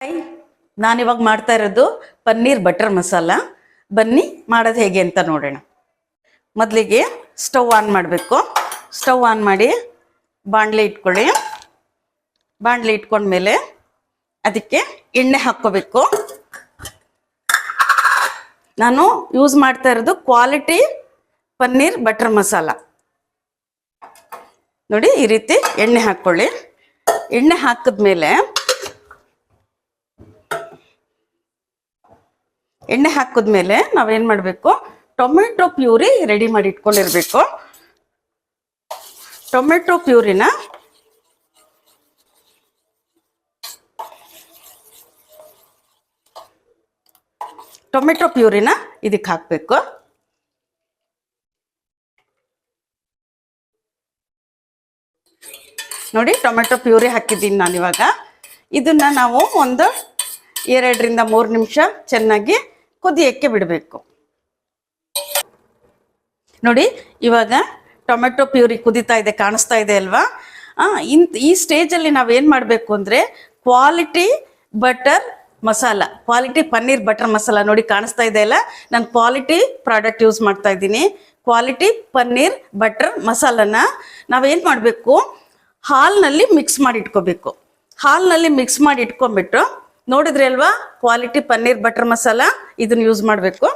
Hi, ನಾನಿವಾಗ ಮಾಡ್ತಾ ಇರೋದು ಪನ್ನೀರ್ ಬಟರ್ ಮಸಾಲ. ಬನ್ನಿ ಮಾಡೋದು ಹೇಗೆ ಅಂತ ನೋಡೋಣ. ಮೊದಲಿಗೆ ಸ್ಟವ್ ಆನ್ ಮಾಡಬೇಕು. ಸ್ಟವ್ ಆನ್ ಮಾಡಿ ಬಾಣಲೆ ಇಟ್ಕೊಳ್ಳಿ. ಬಾಣಲೆ ಇಟ್ಕೊಂಡ್ಮೇಲೆ ಅದಕ್ಕೆ ಎಣ್ಣೆ ಹಾಕ್ಕೋಬೇಕು. ನಾನು ಯೂಸ್ ಮಾಡ್ತಾ ಇರೋದು ಕ್ವಾಲಿಟಿ ಪನ್ನೀರ್ ಬಟರ್ ಮಸಾಲ. ನೋಡಿ, ಈ ರೀತಿ ಎಣ್ಣೆ ಹಾಕ್ಕೊಳ್ಳಿ. ಎಣ್ಣೆ ಹಾಕಿದ್ಮೇಲೆ ನಾವೇನು ಮಾಡಬೇಕು, ಟೊಮೆಟೊ ಪ್ಯೂರಿ ರೆಡಿ ಮಾಡಿ ಇಟ್ಕೊಂಡಿರ್ಬೇಕು. ಟೊಮೆಟೊ ಪ್ಯೂರಿನ ಇದಕ್ಕೆ ಹಾಕಬೇಕು. ನೋಡಿ, ಟೊಮೆಟೊ ಪ್ಯೂರಿ ಹಾಕಿದ್ದೀನಿ ನಾನಿವಾಗ. ಇದನ್ನ ನಾವು ಒಂದು 2 ರಿಂದ 3 ನಿಮಿಷ ಚೆನ್ನಾಗಿ ಕುದಿಯಕ್ಕೆ ಬಿಡಬೇಕು. ನೋಡಿ, ಇವಾಗ ಟೊಮೆಟೊ ಪ್ಯೂರಿ ಕುದಿತಾ ಇದೆ, ಕಾಣಿಸ್ತಾ ಇದೆ ಅಲ್ವಾ? ಈ ಸ್ಟೇಜಲ್ಲಿ ನಾವೇನು ಮಾಡಬೇಕು ಅಂದರೆ quality butter masala, quality paneer butter masala ನೋಡಿ ಕಾಣಿಸ್ತಾ ಇದೆ ಅಲ್ಲ, ನಾನು ಕ್ವಾಲಿಟಿ ಪ್ರಾಡಕ್ಟ್ ಯೂಸ್ ಮಾಡ್ತಾ ಇದ್ದೀನಿ. ಕ್ವಾಲಿಟಿ ಪನ್ನೀರ್ ಬಟರ್ ಮಸಾಲನ ನಾವೇನು ಮಾಡಬೇಕು, ಹಾಲ್ನಲ್ಲಿ ಮಿಕ್ಸ್ ಮಾಡಿ ಇಟ್ಕೋಬೇಕು. ಹಾಲ್ನಲ್ಲಿ ಮಿಕ್ಸ್ ಮಾಡಿ ಇಟ್ಕೊಂಡ್ಬಿಟ್ಟು, ನೋಡಿದ್ರಿ ಅಲ್ವಾ, ಕ್ವಾಲಿಟಿ ಪನ್ನೀರ್ ಬಟರ್ ಮಸಾಲ ಇದನ್ನು ಯೂಸ್ ಮಾಡಬೇಕು.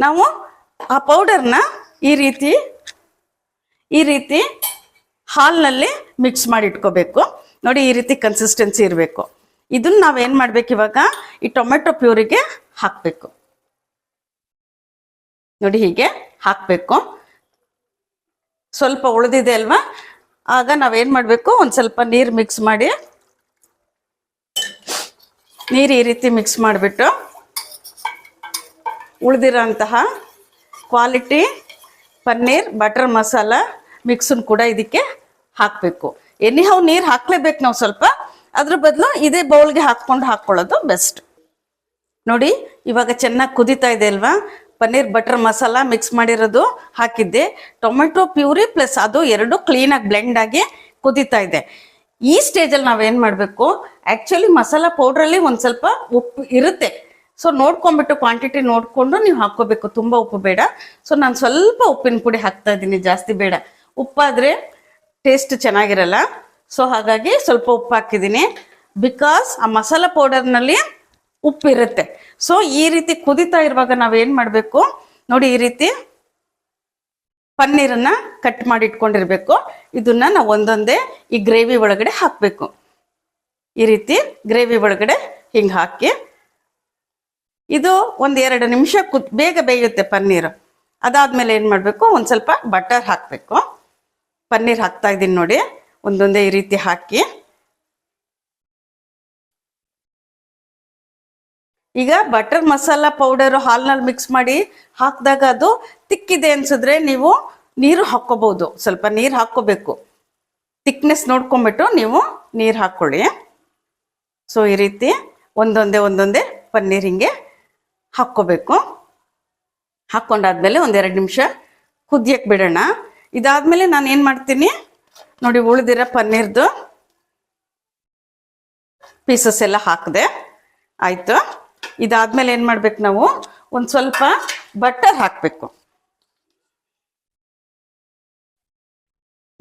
ನಾವು ಆ ಪೌಡರ್ನ ಈ ರೀತಿ ಹಾಲ್ನಲ್ಲಿ ಮಿಕ್ಸ್ ಮಾಡಿ ಇಟ್ಕೋಬೇಕು. ನೋಡಿ, ಈ ರೀತಿ ಕನ್ಸಿಸ್ಟೆನ್ಸಿ ಇರಬೇಕು. ಇದನ್ನ ನಾವೇನು ಮಾಡಬೇಕು, ಇವಾಗ ಈ ಟೊಮೆಟೊ ಪ್ಯೂರಿಗೆ ಹಾಕಬೇಕು. ನೋಡಿ, ಹೀಗೆ ಹಾಕಬೇಕು. ಸ್ವಲ್ಪ ಉಳಿದಿದೆ ಅಲ್ವಾ, ಆಗ ನಾವೇನು ಮಾಡಬೇಕು, ಒಂದು ಸ್ವಲ್ಪ ನೀರು ಮಿಕ್ಸ್ ಮಾಡಿ, ನೀರು ಈ ರೀತಿ ಮಿಕ್ಸ್ ಮಾಡಿಬಿಟ್ಟು ಉಳಿದಿರೋಂತಹ ಕ್ವಾಲಿಟಿ ಪನ್ನೀರ್ ಬಟರ್ ಮಸಾಲ ಮಿಕ್ಸನ್ನು ಕೂಡ ಇದಕ್ಕೆ ಹಾಕಬೇಕು. ಎನಿಹೌ ನೀರು ಹಾಕ್ಲೇಬೇಕು ನಾವು ಸ್ವಲ್ಪ, ಅದ್ರ ಬದಲು ಇದೇ ಬೌಲ್ಗೆ ಹಾಕ್ಕೊಳ್ಳೋದು ಬೆಸ್ಟ್. ನೋಡಿ, ಇವಾಗ ಚೆನ್ನಾಗಿ ಕುದೀತಾ ಇದೆ ಅಲ್ವಾ, ಪನ್ನೀರ್ ಬಟರ್ ಮಸಾಲ ಮಿಕ್ಸ್ ಮಾಡಿರೋದು ಹಾಕಿದ್ದೆ, ಟೊಮೆಟೊ ಪ್ಯೂರಿ ಪ್ಲಸ್ ಅದು ಎರಡು ಕ್ಲೀನಾಗಿ ಬ್ಲೆಂಡ್ ಆಗಿ ಕುದೀತಾ ಇದೆ. ಈ ಸ್ಟೇಜಲ್ಲಿ ನಾವೇನು ಮಾಡಬೇಕು, ಆ್ಯಕ್ಚುಲಿ ಮಸಾಲ ಪೌಡ್ರಲ್ಲಿ ಒಂದು ಸ್ವಲ್ಪ ಉಪ್ಪು ಇರುತ್ತೆ. ಸೊ ನೋಡ್ಕೊಂಬಿಟ್ಟು ಕ್ವಾಂಟಿಟಿ ನೋಡಿಕೊಂಡು ನೀವು ಹಾಕ್ಕೋಬೇಕು, ತುಂಬ ಉಪ್ಪು ಬೇಡ. ಸೊ ನಾನು ಸ್ವಲ್ಪ ಉಪ್ಪಿನ ಪುಡಿ ಹಾಕ್ತಾ ಇದ್ದೀನಿ, ಜಾಸ್ತಿ ಬೇಡ. ಉಪ್ಪಾದರೆ ಟೇಸ್ಟ್ ಚೆನ್ನಾಗಿರಲ್ಲ. ಸೊ ಹಾಗಾಗಿ ಸ್ವಲ್ಪ ಉಪ್ಪು ಹಾಕಿದ್ದೀನಿ, ಬಿಕಾಸ್ ಆ ಮಸಾಲ ಪೌಡರ್ನಲ್ಲಿ ಉಪ್ಪಿರುತ್ತೆ. ಸೊ ಈ ರೀತಿ ಕುದೀತಾ ಇರುವಾಗ ನಾವೇನು ಮಾಡಬೇಕು, ನೋಡಿ, ಈ ರೀತಿ ಪನ್ನೀರನ್ನ ಕಟ್ ಮಾಡಿ ಇಟ್ಕೊಂಡಿರ್ಬೇಕು. ಇದನ್ನ ನಾವು ಒಂದೊಂದೇ ಈ ಗ್ರೇವಿ ಒಳಗಡೆ ಹಾಕಬೇಕು. ಈ ರೀತಿ ಗ್ರೇವಿ ಒಳಗಡೆ ಹಿಂಗೆ ಹಾಕಿ, ಇದು 1-2 ನಿಮಿಷ ಬೇಗ ಬೇಯುತ್ತೆ ಪನ್ನೀರು. ಅದಾದ್ಮೇಲೆ ಏನು ಮಾಡಬೇಕು, ಒಂದು ಸ್ವಲ್ಪ ಬಟರ್ ಹಾಕಬೇಕು. ಪನ್ನೀರ್ ಹಾಕ್ತಾ ಇದ್ದೀನಿ ನೋಡಿ, ಒಂದೊಂದೇ ಈ ರೀತಿ ಹಾಕಿ. ಈಗ ಬಟರ್ ಮಸಾಲ ಪೌಡರು ಹಾಲ್ನಲ್ಲಿ ಮಿಕ್ಸ್ ಮಾಡಿ ಹಾಕಿದಾಗ ಅದು ತಿಕ್ಕಿದೆ ಅನ್ಸಿದ್ರೆ ನೀವು ನೀರು ಹಾಕ್ಕೋಬಹುದು. ಸ್ವಲ್ಪ ನೀರು ಹಾಕ್ಕೋಬೇಕು, ತಿಕ್ನೆಸ್ ನೋಡ್ಕೊಂಬಿಟ್ಟು ನೀವು ನೀರು ಹಾಕ್ಕೊಳ್ಳಿ. ಸೊ ಈ ರೀತಿ ಒಂದೊಂದೇ ಪನ್ನೀರ್ ಹಿಂಗೆ ಹಾಕ್ಕೋಬೇಕು. ಹಾಕ್ಕೊಂಡಾದ್ಮೇಲೆ 1-2 ನಿಮಿಷ ಕುದಿಯಕ್ಕೆ ಬಿಡೋಣ. ಇದಾದ್ಮೇಲೆ ನಾನು ಏನು ಮಾಡ್ತೀನಿ ನೋಡಿ, ಉಳಿದಿರೋ ಪನ್ನೀರ್ದು ಪೀಸಸ್ ಎಲ್ಲ ಹಾಕಿದೆ, ಆಯಿತು. ಇದಾದ್ಮೇಲೆ ಏನು ಮಾಡ್ಬೇಕು, ನಾವು ಒಂದು ಸ್ವಲ್ಪ ಬಟರ್ ಹಾಕಬೇಕು.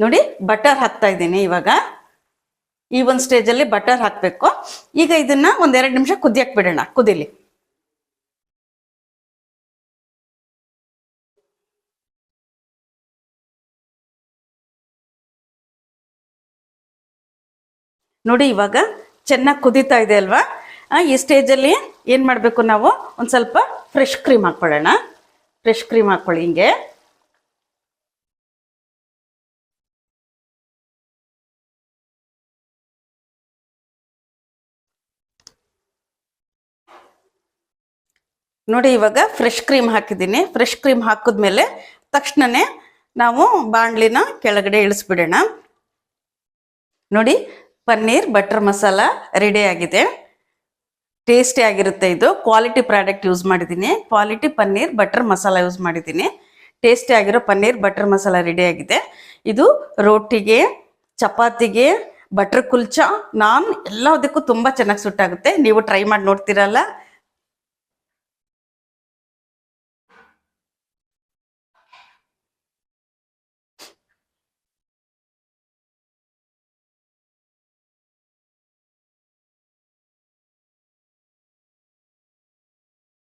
ನೋಡಿ, ಬಟರ್ ಹಾಕ್ತಾ ಇದ್ದೀನಿ ಇವಾಗ. ಈ ಒಂದು ಸ್ಟೇಜಲ್ಲಿ ಬಟರ್ ಹಾಕಬೇಕು. ಈಗ ಇದನ್ನ 1-2 ನಿಮಿಷ ಕುದಿಯಕ್ಕೆ ಬಿಡೋಣ, ಕುದಿಲಿ. ನೋಡಿ, ಇವಾಗ ಚೆನ್ನಾಗಿ ಕುದೀತಾ ಇದೆ ಅಲ್ವಾ. ಈ ಸ್ಟೇಜಲ್ಲಿ ಏನು ಮಾಡಬೇಕು, ನಾವು ಒಂದು ಸ್ವಲ್ಪ ಫ್ರೆಶ್ ಕ್ರೀಮ್ ಹಾಕ್ಕೊಳ್ಳೋಣ. ಫ್ರೆಶ್ ಕ್ರೀಮ್ ಹಾಕ್ಕೊಳ್ಳಿ ಹಿಂಗೆ. ನೋಡಿ, ಇವಾಗ ಫ್ರೆಶ್ ಕ್ರೀಮ್ ಹಾಕಿದ್ದೀನಿ. ಫ್ರೆಶ್ ಕ್ರೀಮ್ ಹಾಕಿದ್ಮೇಲೆ ತಕ್ಷಣನೇ ನಾವು ಬಾಣಲಿನ ಕೆಳಗಡೆ ಇಳಿಸ್ಬಿಡೋಣ. ನೋಡಿ, ಪನ್ನೀರ್ ಬಟರ್ ಮಸಾಲ ರೆಡಿ ಆಗಿದೆ. ಟೇಸ್ಟಿ ಆಗಿರುತ್ತೆ. ಇದು ಕ್ವಾಲಿಟಿ ಪ್ರಾಡಕ್ಟ್ ಯೂಸ್ ಮಾಡಿದ್ದೀನಿ, quality paneer butter masala use ಮಾಡಿದ್ದೀನಿ. ಟೇಸ್ಟಿ ಆಗಿರೋ ಪನ್ನೀರ್ ಬಟರ್ ಮಸಾಲ ರೆಡಿ ಆಗಿದೆ. ಇದು ರೋಟಿಗೆ, ಚಪಾತಿಗೆ ಬಟರ್ ಕುಲ್ಚಾ, ನಾನ್ ಎಲ್ಲದಕ್ಕೂ ತುಂಬ ಚೆನ್ನಾಗಿ ಸೂಟ್ ಆಗುತ್ತೆ. ನೀವು ಟ್ರೈ ಮಾಡಿ ನೋಡ್ತೀರಲ್ಲ.